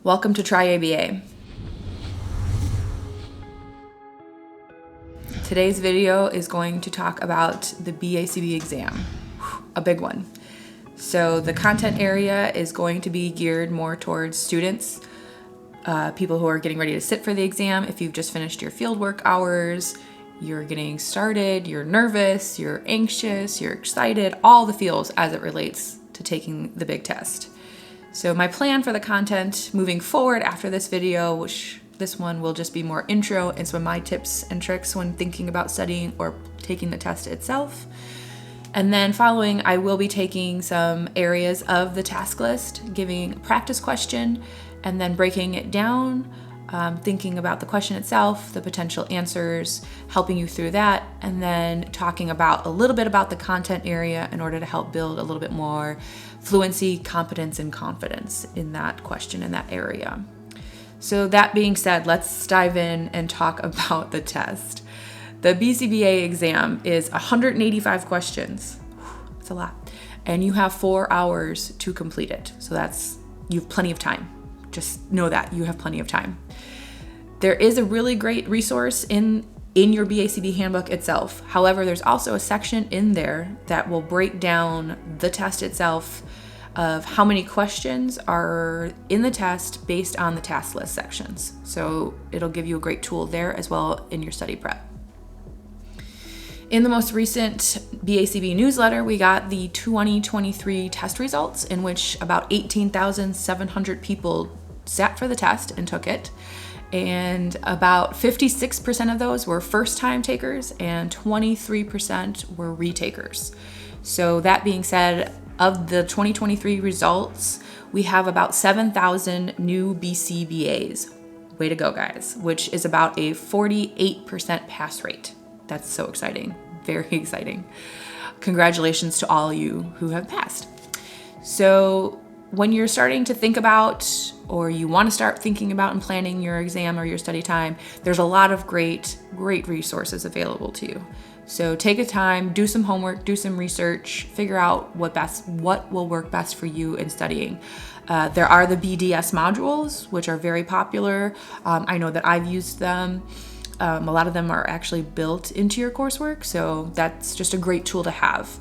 Welcome to TryABA. Today's video is going to talk about the BACB exam, a big one. So the content area is going to be geared more towards students, people who are getting ready to sit for the exam. If you've just finished your fieldwork hours, you're getting started, you're nervous, you're anxious, you're excited, all the feels as it relates to taking the big test. So my plan for the content moving forward after this video, which this one will just be more intro and some of my tips and tricks when thinking about studying or taking the test itself. And then following, I will be taking some areas of the task list, giving a practice question, and then breaking it down, thinking about the question itself, the potential answers, helping you through that, and then talking about a little bit about the content area in order to help build a little bit more fluency, competence, and confidence in that question, in that area. So that being said, let's dive in and talk about the test. The BCBA exam is 185 questions. That's a lot. And you have 4 hours to complete it. So you have plenty of time. Just know that you have plenty of time. There is a really great resource in your BACB handbook itself. However, there's also a section in there that will break down the test itself of how many questions are in the test based on the task list sections. So it'll give you a great tool there as well in your study prep. In the most recent BACB newsletter, we got the 2023 test results in which about 18,700 people sat for the test and took it. And about 56% of those were first-time takers and 23% were retakers. So that being said, of the 2023 results, we have about 7,000 new BCBAs. Way to go, guys, which is about a 48% pass rate. That's so exciting, very exciting. Congratulations to all you who have passed. So when you're starting to think about, or you want to start thinking about and planning your exam or your study time, there's a lot of great resources available to you. So take a time, do some homework, do some research, figure out what will work best for you in studying. There are the BDS modules, which are very popular. I know that I've used them. A lot of them are actually built into your coursework, so that's just a great tool to have.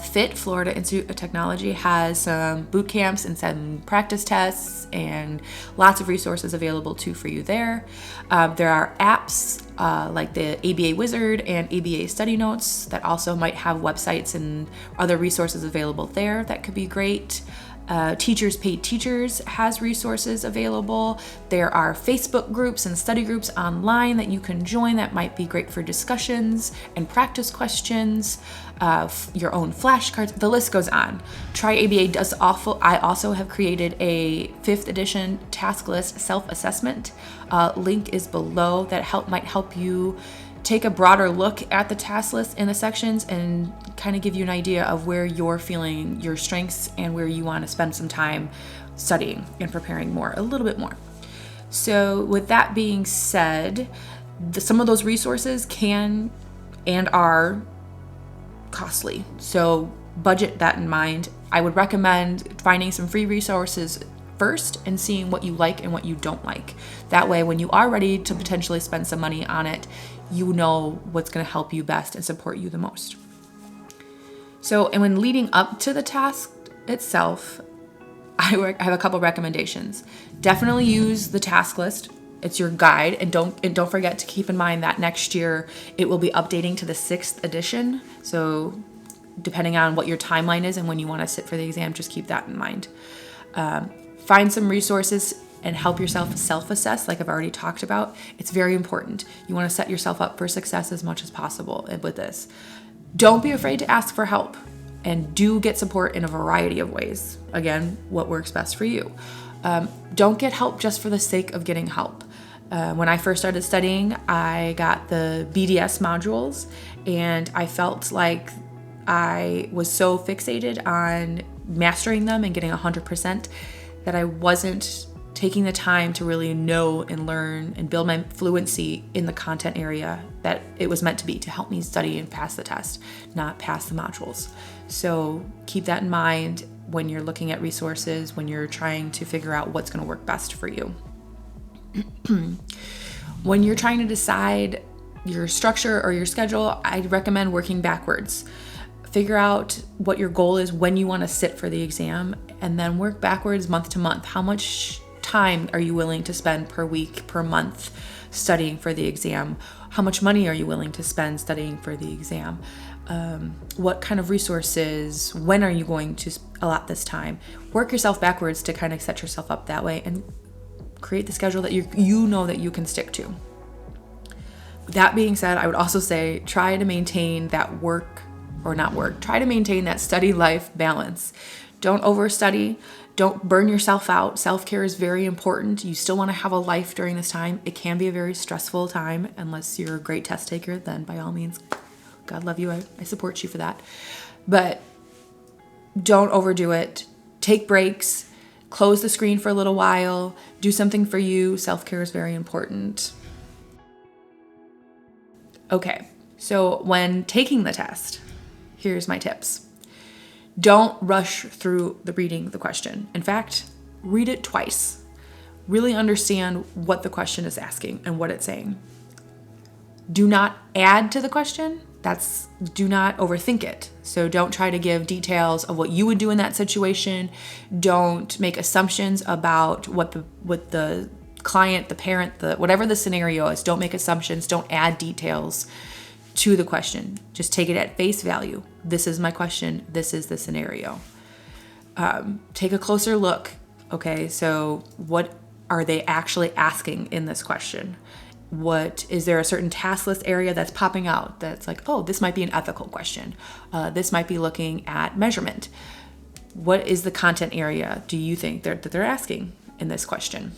FIT, Florida Institute of Technology, has some boot camps and some practice tests and lots of resources available too for you there. There are apps like the ABA Wizard and ABA Study Notes that also might have websites and other resources available there that could be great. Teachers Pay Teachers has resources available. There are Facebook groups and study groups online that you can join that might be great for discussions and practice questions, your own flashcards, the list goes on. TryABA does awful. I also have created a 5th edition task list self-assessment. Link is below that might help you take a broader look at the task list in the sections and kind of give you an idea of where you're feeling your strengths and where you want to spend some time studying and preparing a little bit more. So with that being said, some of those resources can and are costly. So budget that in mind. I would recommend finding some free resources first and seeing what you like and what you don't like. That way, when you are ready to potentially spend some money on it, you know what's going to help you best and support you the most. So, and when leading up to the task itself, I have a couple recommendations. Definitely use the task list. It's your guide, and don't forget to keep in mind that next year it will be updating to the 6th edition. So, depending on what your timeline is and when you want to sit for the exam, just keep that in mind. Find some resources and help yourself self-assess, like I've already talked about. It's very important. You want to set yourself up for success as much as possible with this. Don't be afraid to ask for help, and do get support in a variety of ways. Again, what works best for you. Don't get help just for the sake of getting help. When I first started studying, I got the BDS modules, and I felt like I was so fixated on mastering them and getting 100% that I wasn't taking the time to really know and learn and build my fluency in the content area that it was meant to be, to help me study and pass the test, not pass the modules. So keep that in mind when you're looking at resources, when you're trying to figure out what's going to work best for you. When you're trying to decide your structure or your schedule, I'd recommend working backwards. Figure out what your goal is when you want to sit for the exam, and then work backwards month to month. How much time are you willing to spend per week, per month studying for the exam? How much money are you willing to spend studying for the exam? What kind of resources? When are you going to allot this time? Work yourself backwards to kind of set yourself up that way and create the schedule that you know that you can stick to. That being said, I would also say try to maintain that try to maintain that study life balance. Don't overstudy. Don't burn yourself out. Self-care is very important. You still want to have a life during this time. It can be a very stressful time unless you're a great test taker, then by all means, God love you. I support you for that. But don't overdo it. Take breaks. Close the screen for a little while. Do something for you. Self-care is very important. Okay, so when taking the test, here's my tips. Don't rush through reading the question. In fact, read it twice. Really understand what the question is asking and what it's saying. Do not add to the question. Do not overthink it. So don't try to give details of what you would do in that situation. Don't make assumptions about what the client, the parent, whatever the scenario is. Don't make assumptions. Don't add details to the question. Just take it at face value. This is my question. This is the scenario. Take a closer look. Okay, so what are they actually asking in this question? Is there a certain task list area that's popping out that's like, oh, this might be an ethical question. This might be looking at measurement. What is the content area do you think that they're asking in this question?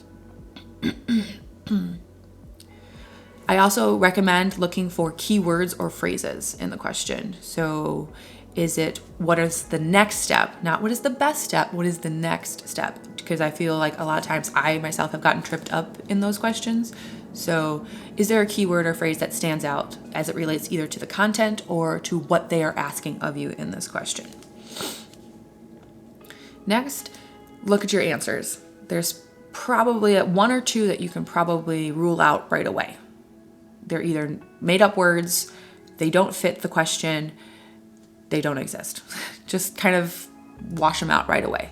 I also recommend looking for keywords or phrases in the question. So what is the next step? Not what is the best step, what is the next step? Because I feel like a lot of times I myself have gotten tripped up in those questions. So is there a keyword or phrase that stands out as it relates either to the content or to what they are asking of you in this question? Next, look at your answers. There's probably one or two that you can probably rule out right away. They're either made up words, they don't fit the question, they don't exist. Just kind of wash them out right away.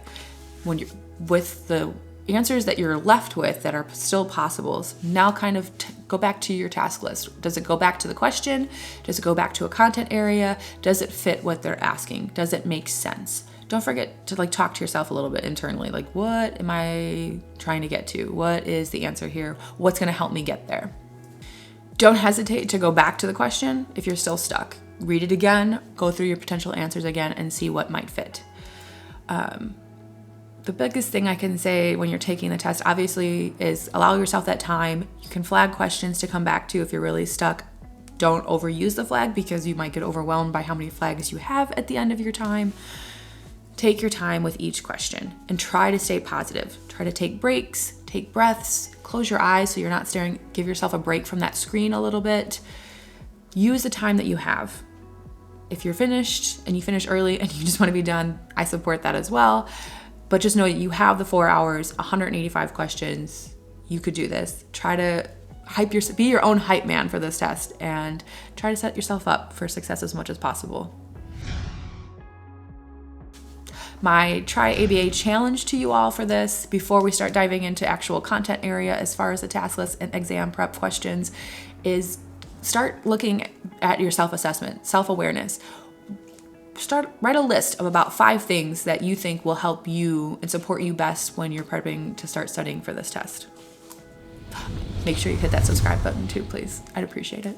When you're with the answers that you're left with that are still possibles, now kind of go back to your task list. Does it go back to the question? Does it go back to a content area? Does it fit what they're asking? Does it make sense? Don't forget to talk to yourself a little bit internally. What am I trying to get to? What is the answer here? What's going to help me get there? Don't hesitate to go back to the question if you're still stuck. Read it again, go through your potential answers again, and see what might fit. The biggest thing I can say when you're taking the test, obviously, is allow yourself that time. You can flag questions to come back to if you're really stuck. Don't overuse the flag because you might get overwhelmed by how many flags you have at the end of your time. Take your time with each question and try to stay positive. Try to take breaks, take breaths, close your eyes so you're not staring. Give yourself a break from that screen a little bit. Use the time that you have. If you're finished and you finish early and you just want to be done, I support that as well. But just know that you have the 4 hours, 185 questions. You could do this. Try to be your own hype man for this test and try to set yourself up for success as much as possible. My TryABA challenge to you all for this, before we start diving into actual content area as far as the task list and exam prep questions, is start looking at your self-assessment, self-awareness. Write a list of about 5 things that you think will help you and support you best when you're prepping to start studying for this test. Make sure you hit that subscribe button too, please. I'd appreciate it.